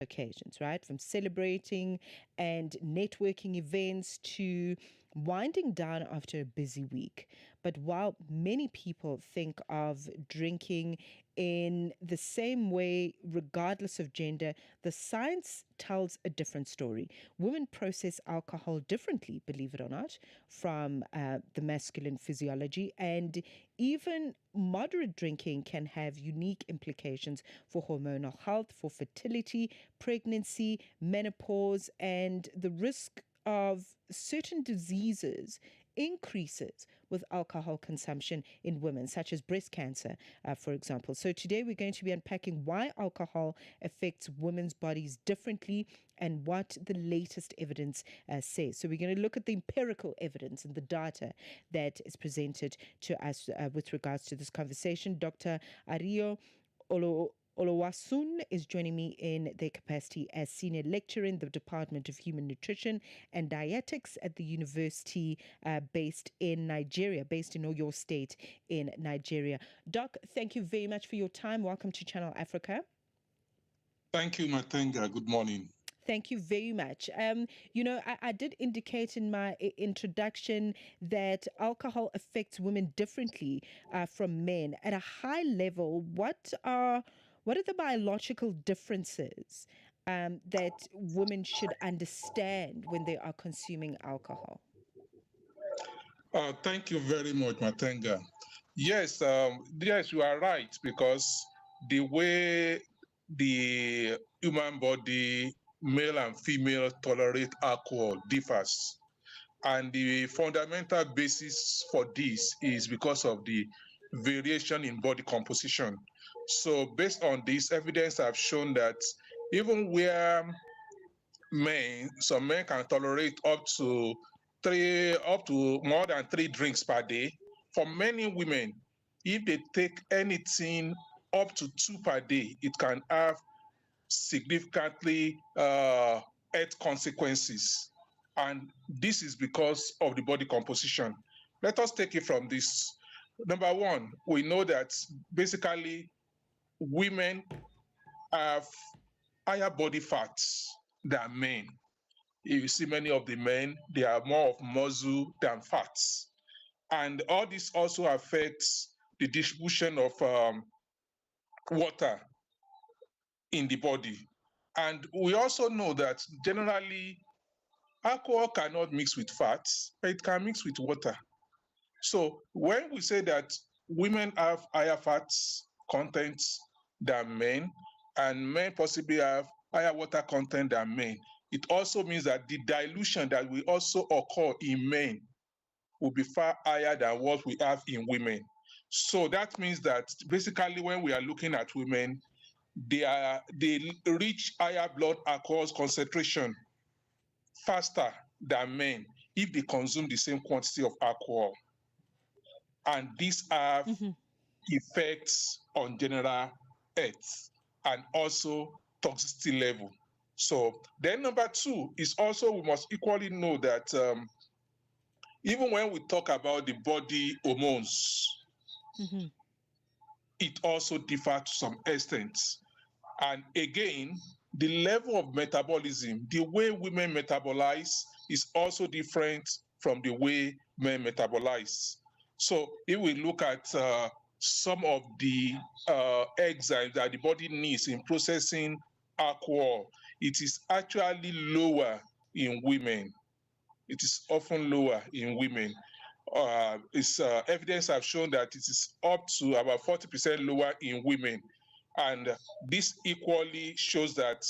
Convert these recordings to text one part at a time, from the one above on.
occasions, right? From celebrating and networking events to winding down after a busy week. But while many people think of drinking in the same way, regardless of gender, the science tells a different story. Women process alcohol differently, believe it or not, from the masculine physiology, and even moderate drinking can have unique implications for hormonal health, for fertility, pregnancy, menopause, and the risk of certain diseases increases with alcohol consumption in women, such as breast cancer, for example. So today we're going to be unpacking why alcohol affects women's bodies differently and what the latest evidence says. So we're going to look at the empirical evidence and the data that is presented to us with regards to this conversation. Dr. Ariyo Olowaseun is joining me in their capacity as senior lecturer in the Department of Human Nutrition and Dietetics at the university based in Oyo State in Nigeria. Doc, thank you very much for your time. Welcome to Channel Africa. Thank you, Matenga. Good morning. Thank you very much. I did indicate in my introduction that alcohol affects women differently from men. At a high level, what are the biological differences that women should understand when they are consuming alcohol? Thank you very much, Matenga. Yes, yes, you are right, because the way the human body, male and female, tolerate alcohol differs. And the fundamental basis for this is because of the variation in body composition. So based on this, evidence have shown that even where some men can tolerate up to more than 3 drinks per day. For many women, if they take anything up to 2 per day, it can have significantly health consequences. And this is because of the body composition. Let us take it from this. Number one, we know that basically women have higher body fats than men. If you see many of the men, they are more of muscle than fats. And all this also affects the distribution of water in the body. And we also know that generally alcohol cannot mix with fats, but it can mix with water. So when we say that women have higher fats content than men, and men possibly have higher water content than men, it also means that the dilution that will also occur in men will be far higher than what we have in women. So that means that basically when we are looking at women, they reach higher blood alcohol concentration faster than men if they consume the same quantity of alcohol. And these have effects on general health and also toxicity level. So then number two is also we must equally know that even when we talk about the body hormones, it also differs to some extent. And again, the level of metabolism, the way women metabolize is also different from the way men metabolize. So if we look at some of the enzymes that the body needs in processing alcohol, it is actually lower in women. It is often lower in women. Evidence have shown that it is up to about 40% lower in women. And this equally shows that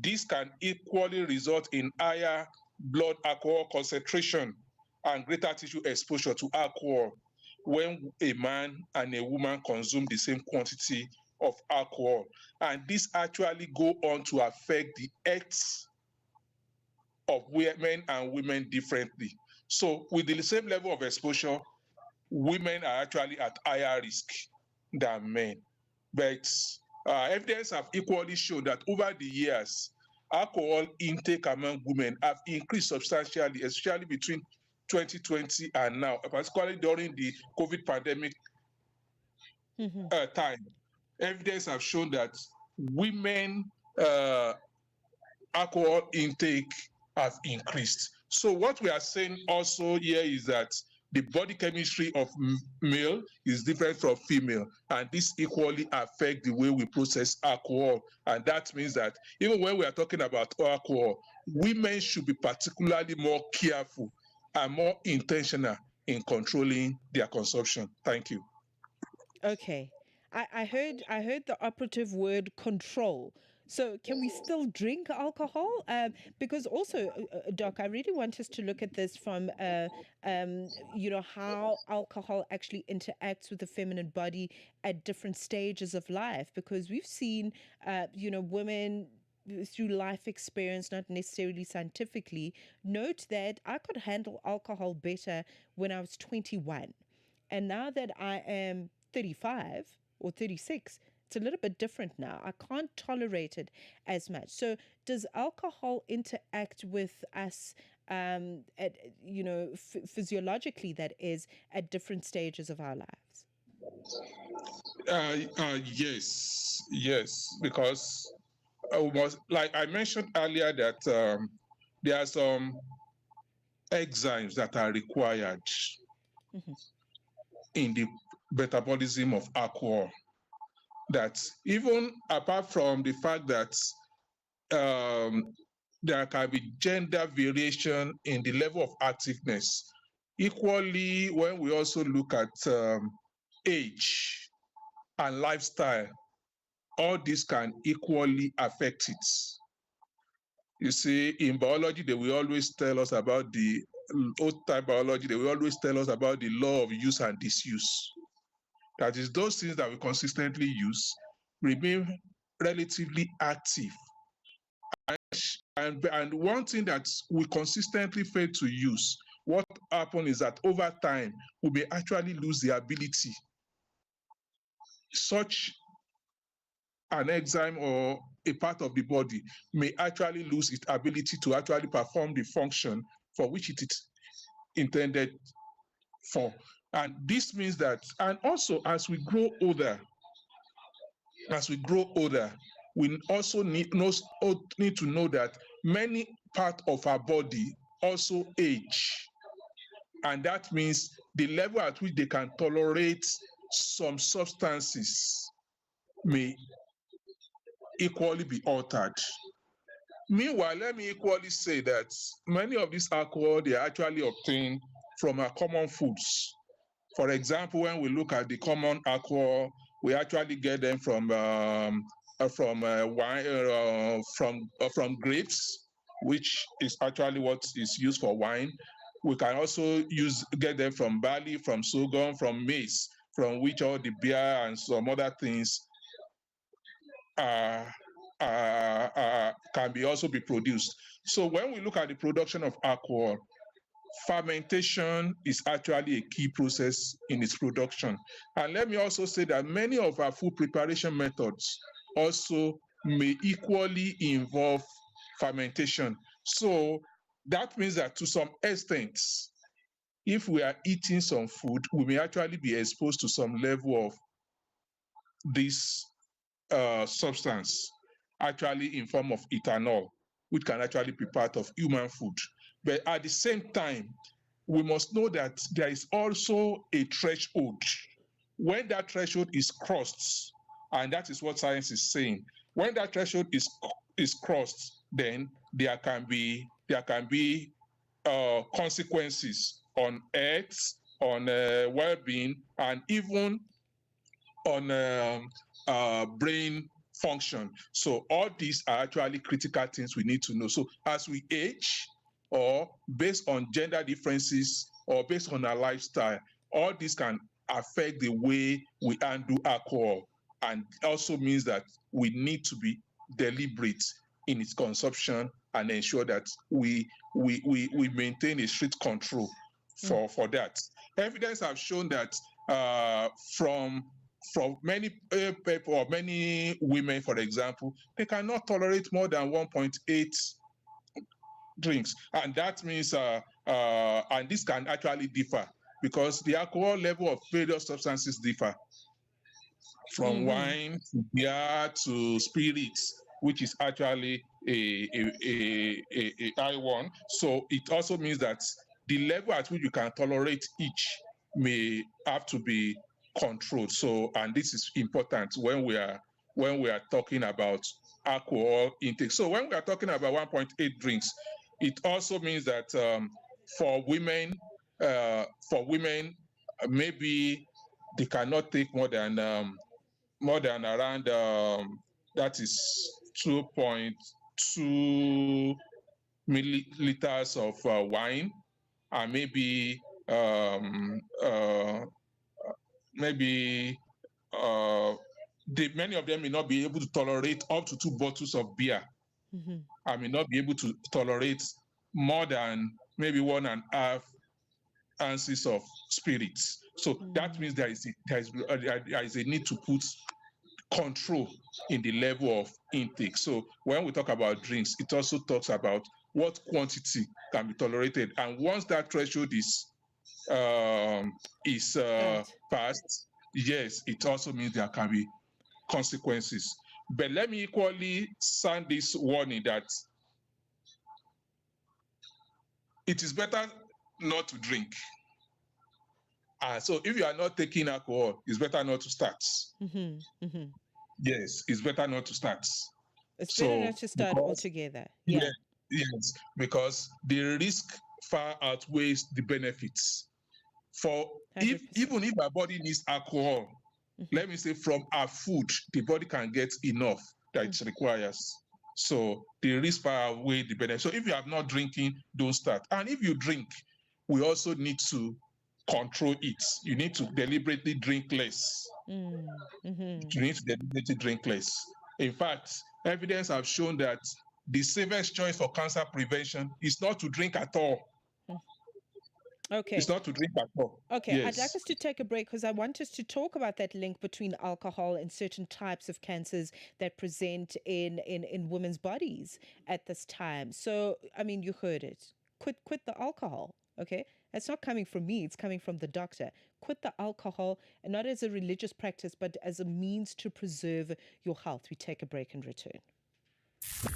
this can equally result in higher blood alcohol concentration and greater tissue exposure to alcohol when a man and a woman consume the same quantity of alcohol. And this actually go on to affect the health of men and women differently. So with the same level of exposure, women are actually at higher risk than men. But evidence have equally shown that over the years, alcohol intake among women have increased substantially, especially between 2020 and now, particularly during the COVID pandemic time. Evidence have shown that women alcohol intake have increased. So what we are saying also here is that the body chemistry of male is different from female, and this equally affect the way we process alcohol. And that means that even when we are talking about alcohol, women should be particularly more careful and more intentional in controlling their consumption. Thank you. Okay. I heard the operative word control. So can we still drink alcohol? Because also, Doc, I really want us to look at this from, how alcohol actually interacts with the feminine body at different stages of life. Because we've seen, women through life experience, not necessarily scientifically, note that I could handle alcohol better when I was 21. And now that I am 35 or 36, it's a little bit different now. I can't tolerate it as much. So, does alcohol interact with us, physiologically, that is, at different stages of our lives? Yes, yes, because like I mentioned earlier, that there are some enzymes that are required Mm-hmm. in the metabolism of alcohol. That even apart from the fact that um, there can be gender variation in the level of activeness, equally when we also look at age and lifestyle, all this can equally affect it. You see, in biology, they will always tell us about the old time biology, they will always tell us about the law of use and disuse. That is, those things that we consistently use remain relatively active. And one thing that we consistently fail to use, what happens is that over time, we may actually lose the ability. Such an enzyme or a part of the body may actually lose its ability to actually perform the function for which it is intended for. And this means that, and also as we grow older, we also need to know that many parts of our body also age. And that means the level at which they can tolerate some substances may equally be altered. Meanwhile, let me equally say that many of these alcohol, they are actually obtained from our common foods. For example, when we look at the common alcohol, we actually get them from wine, from grapes, which is actually what is used for wine. We can also get them from barley, from sorghum, from maize, from which all the beer and some other things uh, can be also be produced. So when we look at the production of alcohol, fermentation is actually a key process in its production. And let me also say that many of our food preparation methods also may equally involve fermentation. So that means that to some extent, if we are eating some food, we may actually be exposed to some level of this substance, actually in form of ethanol, which can actually be part of human food. But at the same time, we must know that there is also a threshold. When that threshold is crossed, and that is what science is saying, when that threshold is crossed, then there can be consequences on health, on well-being, and even on brain function. So all these are actually critical things we need to know. So as we age, or based on gender differences, or based on our lifestyle, all this can affect the way we handle alcohol, and also means that we need to be deliberate in its consumption and ensure that we maintain a strict control Mm. for that. Evidence have shown that from many people or many women, for example, they cannot tolerate more than 1.8 drinks, and that means and this can actually differ because the alcohol level of various substances differ from Mm-hmm. wine to beer to spirits. which is actually a high one. So it also means that the level at which you can tolerate each may have to be controlled. So, and this is important when we are talking about alcohol intake. So when we are talking about 1.8 drinks, it also means that for women, for women, maybe they cannot take more than around that is 2.2 milliliters of wine, and maybe uh, many of them may not be able to tolerate up to 2 bottles of beer. Mm-hmm. I may not be able to tolerate more than maybe 1.5 ounces of spirits. So that means there is a need to put control in the level of intake. So when we talk about drinks, it also talks about what quantity can be tolerated, and once that threshold is Right. passed, yes, it also means there can be consequences. But let me equally sound this warning that it is better not to drink. So if you are not taking alcohol, it's better not to start. Mm-hmm. Mm-hmm. Yes, it's better not to start. It's better So not to start because altogether. yeah, Yeah. yes, because the risk far outweighs the benefits. For if 100%. even if our body needs alcohol, Mm-hmm. let me say from our food, the body can get enough that it requires. So the risk far outweighs the benefit. So if you are not drinking, don't start. And if you drink, we also need to control it. You need to deliberately drink less. Mm-hmm. You need to deliberately drink less. In fact, evidence have shown that the safest choice for cancer prevention is not to drink at all. Okay. It's not to drink at all. Okay, I'd like Yes. us to take a break because I want us to talk about that link between alcohol and certain types of cancers that present in women's bodies at this time. So, I mean, you heard it. Quit the alcohol. Okay, it's not coming from me; it's coming from the doctor. Quit the alcohol, and not as a religious practice, but as a means to preserve your health. We take a break and return.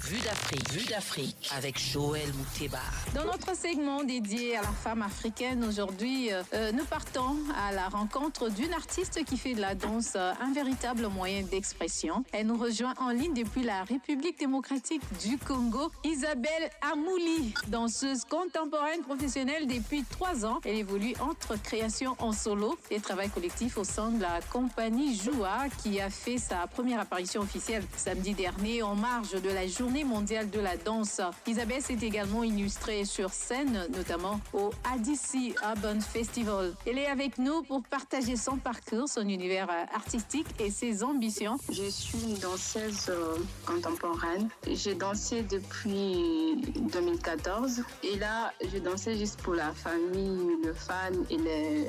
Vue d'Afrique avec Joël Mouteba. Dans notre segment dédié à la femme africaine, aujourd'hui, nous partons à la rencontre d'une artiste qui fait de la danse un véritable moyen d'expression. Elle nous rejoint en ligne depuis la République démocratique du Congo, Isabelle Amouli, danseuse contemporaine professionnelle depuis 3 ans. Elle évolue entre création en solo et travail collectif au sein de la compagnie Joua, qui a fait sa première apparition officielle samedi dernier en marge de la Journée mondiale de la danse. Isabelle s'est également illustrée sur scène, notamment au ADC Urban Festival. Elle est avec nous pour partager son parcours, son univers artistique et ses ambitions. Je suis une danseuse contemporaine. J'ai dansé depuis 2014 et là, je dansais juste pour la famille, le fan et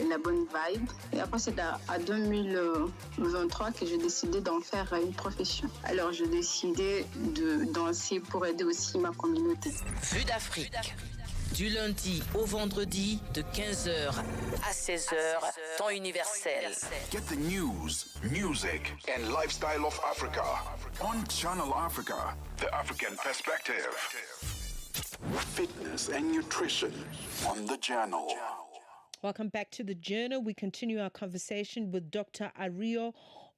la bonne vibe. Et après, c'est à 2023 que j'ai décidé d'en faire une profession. Alors, j'ai décidé de danser pour aider aussi ma communauté. Vue d'Afrique. Du lundi au vendredi de 15h à 16h, temps universel. Get the news, music, and lifestyle of Africa on Channel Africa, the African perspective. Fitness and nutrition on the channel. Welcome back to the Journal. We continue our conversation with Dr. Ariyo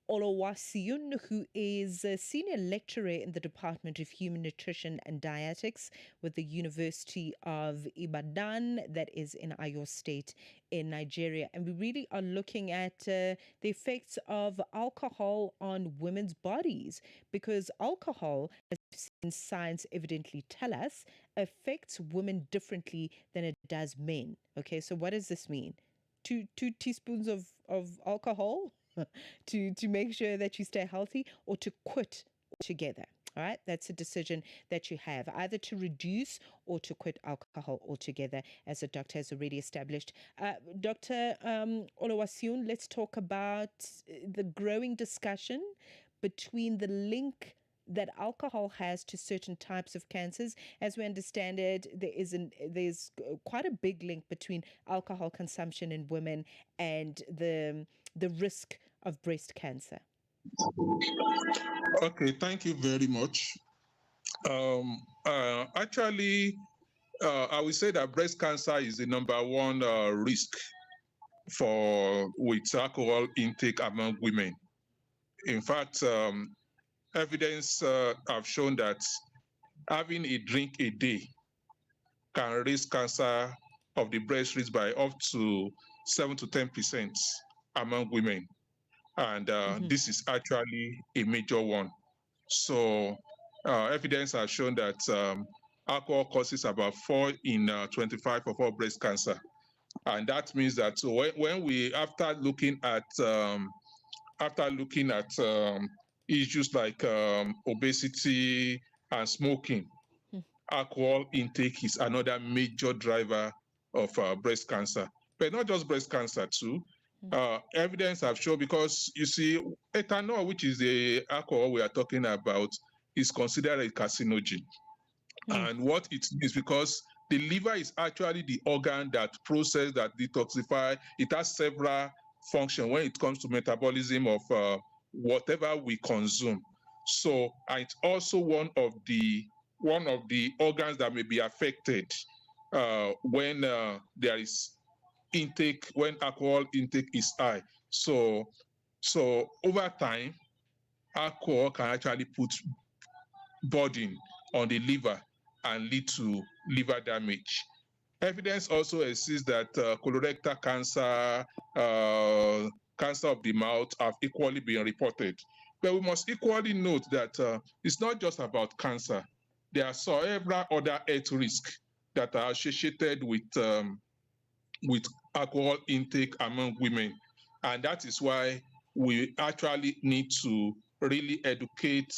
Olowaseun, who is a senior lecturer in the Department of Human Nutrition and Dietetics with the University of Ibadan, that is in Oyo State in Nigeria. And we really are looking at the effects of alcohol on women's bodies, because alcohol, as science evidently tell us, affects women differently than it does men. Okay, so what does this mean? Two teaspoons of alcohol to make sure that you stay healthy, or to quit altogether. All right, that's a decision that you have, either to reduce or to quit alcohol altogether, as the doctor has already established. Dr. Olowaseun, let's talk about the growing discussion between the link that alcohol has to certain types of cancers. As we understand it, there's quite a big link between alcohol consumption in women and the risk of breast cancer. Okay, thank you very much. Actually, I would say that breast cancer is the number one risk with alcohol intake among women. In fact, evidence have shown that having a drink a day can raise cancer of the breast risk by up to 7 to 10% among women. And this is actually a major one. So evidence has shown that alcohol causes about 4 in 25 of all breast cancer. And that means that when we, after looking at issues like obesity and smoking, alcohol intake is another major driver of breast cancer. But not just breast cancer too. Evidence have shown, because you see, ethanol, which is the alcohol we are talking about, is considered a carcinogen. And what it means, because the liver is actually the organ that processes, that detoxify. It has several functions when it comes to metabolism of whatever we consume. So it's also one of the organs that may be affected when there is intake, when alcohol intake is high. So over time, alcohol can actually put burden on the liver and lead to liver damage. Evidence also exists that colorectal cancer, cancer of the mouth have equally been reported. But we must equally note that it's not just about cancer. There are several other health risks that are associated with alcohol intake among women. And that is why we actually need to really educate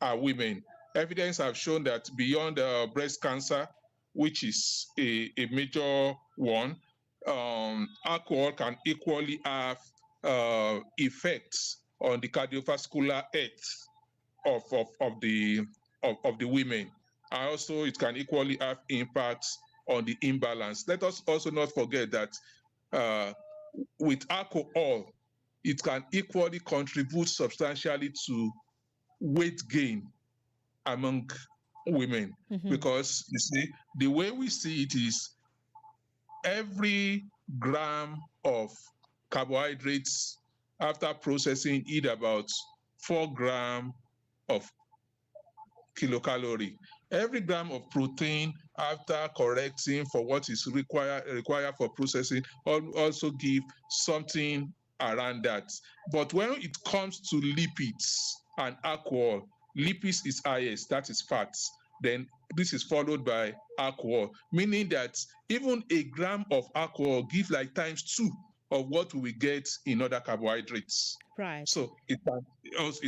our women. Evidence have shown that beyond breast cancer, which is a major one, alcohol can equally have effects on the cardiovascular health of the women. And also, it can equally have impacts on the imbalance. Let us also not forget that with alcohol, it can equally contribute substantially to weight gain among women. Because you see, the way we see it is every gram of carbohydrates after processing eat about 4 grams of kilocalorie. Every gram of protein after correcting for what is required for processing also give something around that. But when it comes to lipids and alcohol, lipids is highest, that is fats. Then this is followed by alcohol, meaning that even a gram of alcohol gives like times 2 of what we get in other carbohydrates. Right. So it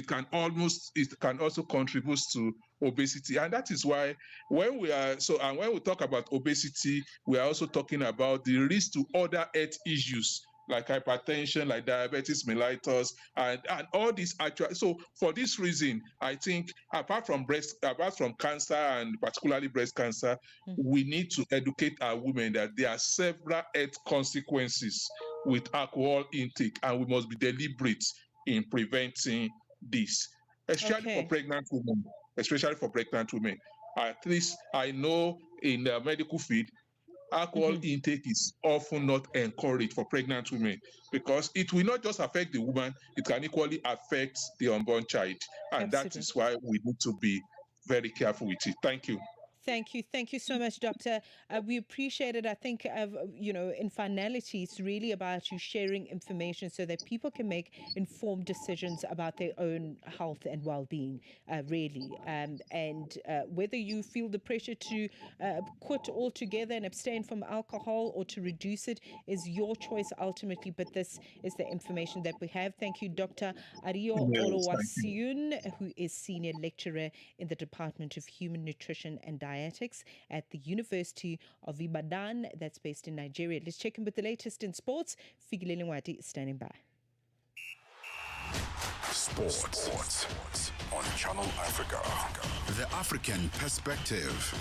can also contribute to obesity, and that is why when we talk about obesity, we are also talking about the risk to other health issues like hypertension, like diabetes mellitus, and all these actual. So for this reason, I think apart from cancer and particularly breast cancer, we need to educate our women that there are several health consequences with alcohol intake, and we must be deliberate in preventing this, especially for pregnant women. At least I know in the medical field, alcohol intake is often not encouraged for pregnant women, because it will not just affect the woman, it can equally affect the unborn child. And that is why we need to be very careful with it. Thank you. Thank you. Thank you so much, Doctor. We appreciate it. I think, in finality, it's really about you sharing information so that people can make informed decisions about their own health and well-being, really. And whether you feel the pressure to quit altogether and abstain from alcohol or to reduce it is your choice ultimately. But this is the information that we have. Thank you, Dr. Ariyo Olowaseun, who is Senior Lecturer in the Department of Human Nutrition and Dietetics at the University of Ibadan, that's based in Nigeria. Let's check in with the latest in sports. Figilele Nwadi is standing by. Sports on Channel Africa. The African perspective.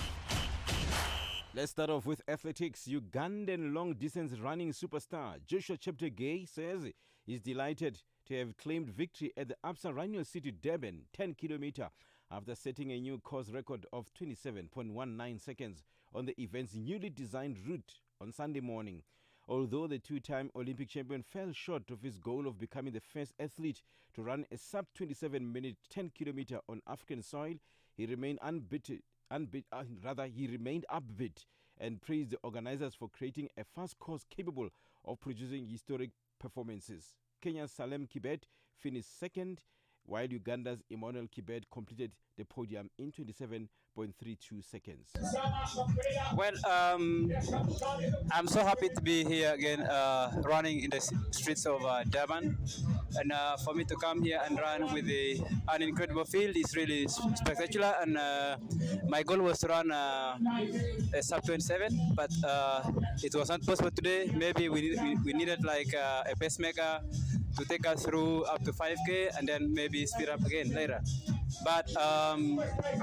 Let's start off with athletics. Ugandan long-distance running superstar Joshua Cheptegei says he's delighted to have claimed victory at the Absa Rhino City Durban 10-kilometer after setting a new course record of 27.19 seconds on the event's newly designed route on Sunday morning. Although the two-time Olympic champion fell short of his goal of becoming the first athlete to run a sub-27-minute 10-kilometer on African soil, he remained he remained upbeat and praised the organizers for creating a fast course capable of producing historic performances. Kenya's Salem Kibet finished second, while Uganda's Emmanuel Kibet completed the podium in 27.32 seconds. Well, I'm so happy to be here again, running in the streets of Durban. And for me to come here and run with an incredible field is really spectacular. And my goal was to run a sub 27, but it was not possible today. Maybe we needed like a pacemaker to take us through up to 5K and then maybe speed up again later. But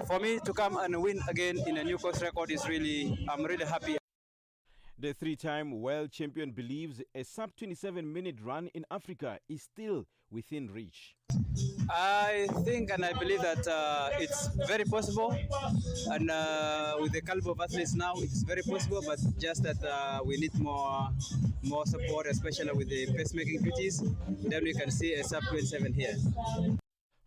for me to come and win again in a new course record is I'm really happy. The three-time world champion believes a sub-27-minute run in Africa is still within reach. I think and I believe that it's very possible, and with the caliber of athletes now, it's very possible, but just that we need more support, especially with the pacemaking duties. Then we can see a sub-27 here.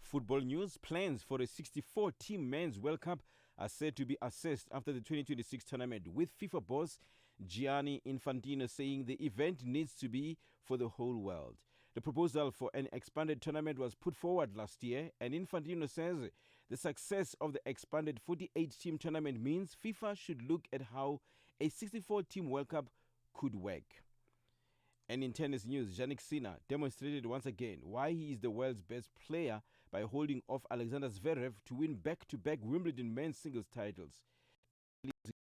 Football news: plans for a 64-team men's World Cup are said to be assessed after the 2026 tournament, with FIFA boss Gianni Infantino saying the event needs to be for the whole world. The proposal for an expanded tournament was put forward last year, and Infantino says the success of the expanded 48-team tournament means FIFA should look at how a 64-team World Cup could work. And in tennis news, Jannik Sinner demonstrated once again why he is the world's best player by holding off Alexander Zverev to win back-to-back Wimbledon men's singles titles.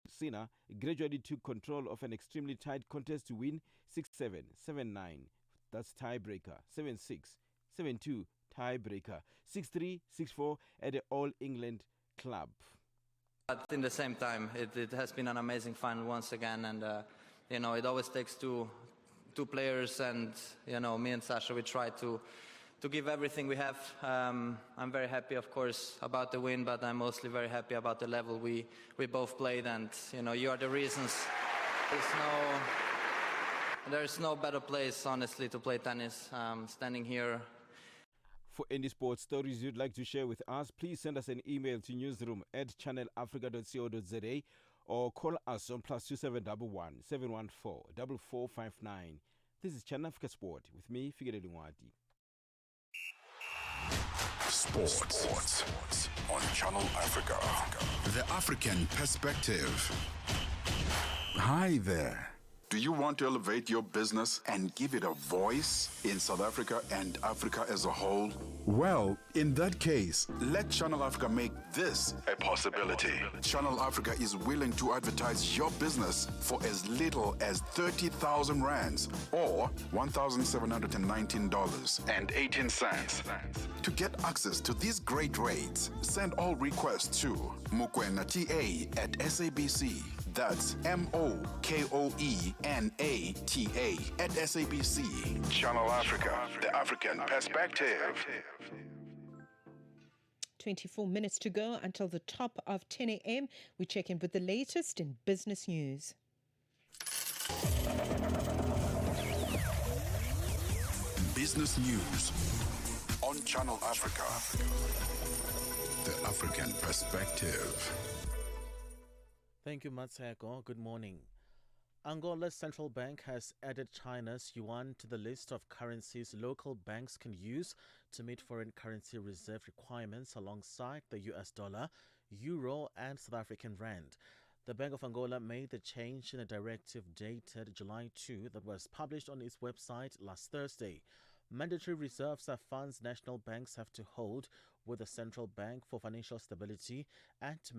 Sinner gradually took control of an extremely tight contest to win 6-7, 7-9. That's tiebreaker. 7-6, 7-2, tiebreaker. 6-3, 6-4 at the All England Club. But in the same time, it has been an amazing final once again, and it always takes two players, and me and Sasha, we try to give everything we have. I'm very happy, of course, about the win, but I'm mostly very happy about the level we both played, and you are the reasons. There's no better place, honestly, to play tennis. Standing here. For any sports stories you'd like to share with us, please send us an email to newsroom@channelafrica.co.za or call us on +2711 714 4459. This is Channel Africa Sport with me, Figure Lungwati. Sports on Channel Africa. The African Perspective. Hi there. Do you want to elevate your business and give it a voice in South Africa and Africa as a whole? Well, in that case, let Channel Africa make this a possibility. Channel Africa is willing to advertise your business for as little as 30,000 rands or $1,719.18. To get access to these great rates, send all requests to mokoenata@SABC. That's MOKOENATA@SABC. Channel Africa, the African Perspective. 24 minutes to go until the top of 10 a.m. We check in with the latest in business news. Business news on Channel Africa. The African Perspective. Thank you, Matseko. Good morning. Angola's central bank has added China's yuan to the list of currencies local banks can use to meet foreign currency reserve requirements alongside the US dollar, euro, and South African rand. The Bank of Angola made the change in a directive dated July 2 that was published on its website last Thursday. Mandatory reserves are funds national banks have to hold with the central bank for financial stability and to